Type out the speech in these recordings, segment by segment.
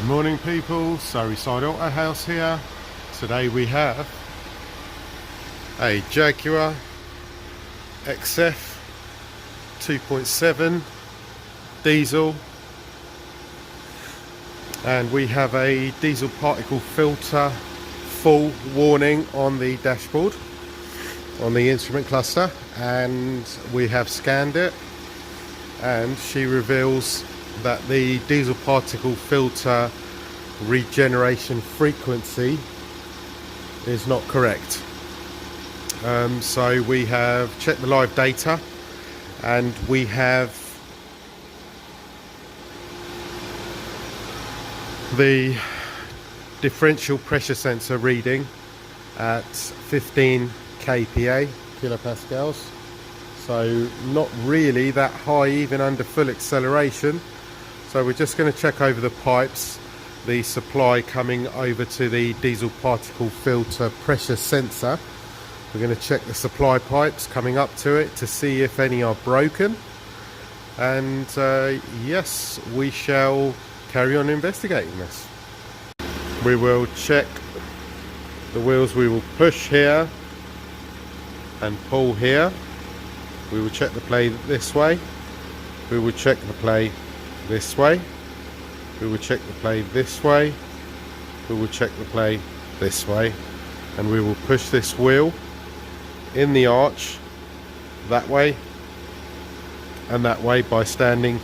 Morning people, Surrey Side Auto House here. Today we have a Jaguar XF 2.7 diesel, and we have a diesel particle filter full warning on the dashboard, on the instrument cluster, and we have scanned it, and she reveals that the diesel particle filter regeneration frequency is not correct. So we have checked the live data, and we have the differential pressure sensor reading at 15 kPa, kilopascals, so not really that high even under full acceleration. So we're just going to check over the pipes, the supply coming over to the diesel particle filter pressure sensor. We're going to check the supply pipes coming up to it to see if any are broken, and yes, we shall carry on investigating this. We will check the wheels. We will push here and pull here. We will check the play this way. We will check the play this way. We will check the play this way. We will check the play this way, and we will push this wheel in the arch that way and that way by standing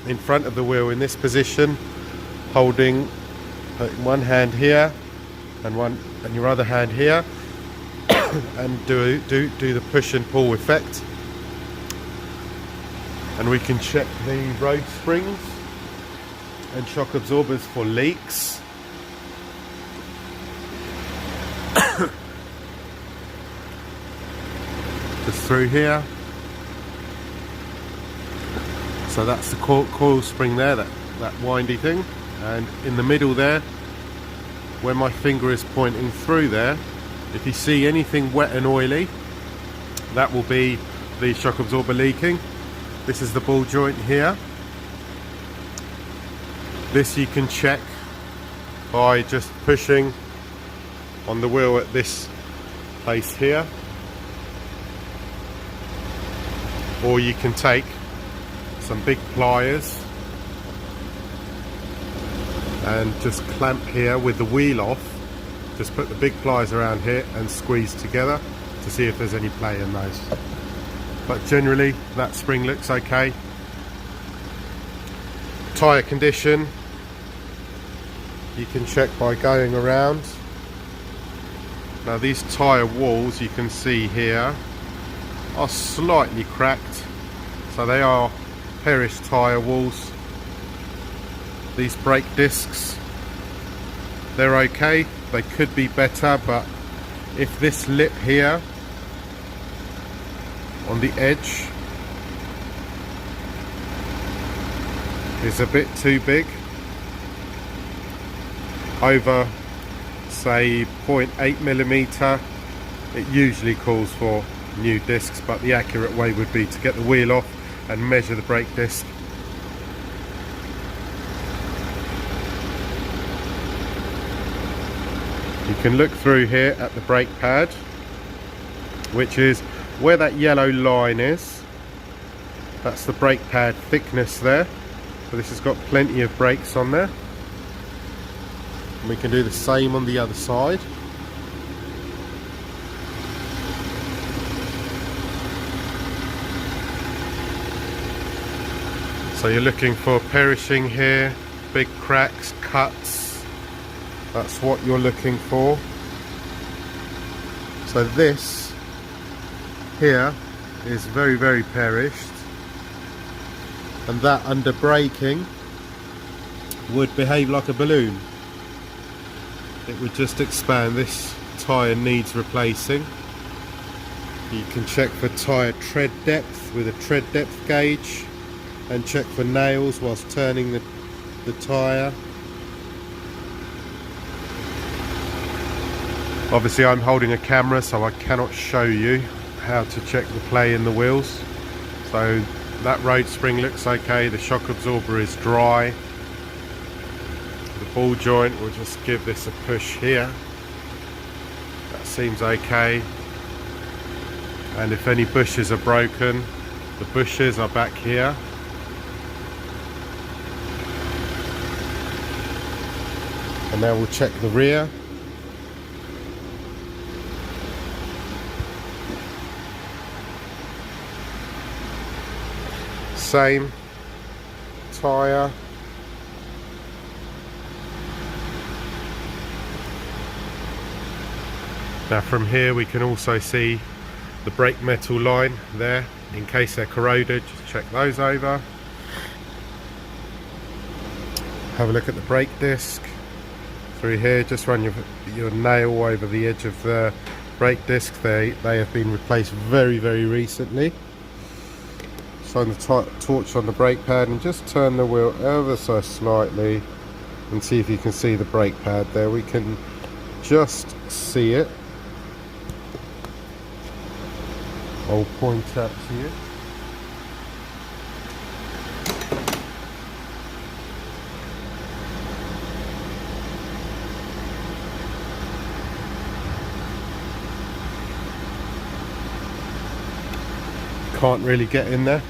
in front of the wheel in this position, putting one hand here and your other hand here, and do the push and pull effect. And we can check the road springs and shock absorbers for leaks. Just through here. So that's the coil spring there, that windy thing. And in the middle there, where my finger is pointing through there, if you see anything wet and oily, that will be the shock absorber leaking. This is the ball joint here. This you can check by just pushing on the wheel at this place here, or you can take some big pliers and just clamp here with the wheel off. Just put the big pliers around here and squeeze together to see if there's any play in those. But generally that spring looks okay. Tyre condition you can check by going around. Now these tyre walls you can see here are slightly cracked, so they are perished tyre walls. These brake discs, they're okay, they could be better, but if this lip here on the edge is a bit too big, over say 0.8mm, it usually calls for new discs, but the accurate way would be to get the wheel off and measure the brake disc. You can look through here at the brake pad, which is where that yellow line is. That's the brake pad thickness there. So this has got plenty of brakes on there. And we can do the same on the other side. So you're looking for perishing here, big cracks, cuts. That's what you're looking for. So this here is very, very perished, and that under braking would behave like a balloon. It would just expand. This tyre needs replacing. You can check for tyre tread depth with a tread depth gauge, and check for nails whilst turning the tyre. Obviously I'm holding a camera, so I cannot show you how to check the play in the wheels. So that road spring looks okay, the shock absorber is dry, ball joint, we'll just give this a push here. That seems okay. And if any bushes are broken, the bushes are back here. And now we'll check the rear. Same tyre. Now from here we can also see the brake metal line there. In case they're corroded, just check those over. Have a look at the brake disc through here. Just run your nail over the edge of the brake disc. They have been replaced very recently. Shine the torch on the brake pad and just turn the wheel ever so slightly and see if you can see the brake pad there. We can just see it. I'll point up to you. Can't really get in there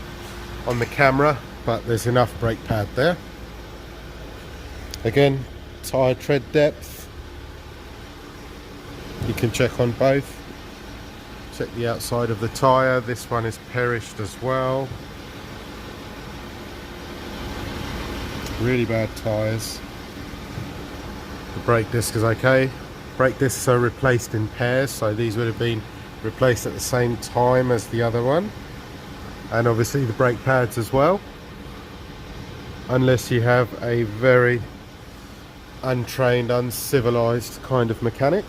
on the camera, but there's enough brake pad there. Again, tyre tread depth, you can check on both. Check the outside of the tyre. This one is perished as well. Really bad tyres. The brake disc is okay. Brake discs are replaced in pairs, so these would have been replaced at the same time as the other one. And obviously the brake pads as well, unless you have a very untrained, uncivilized kind of mechanic.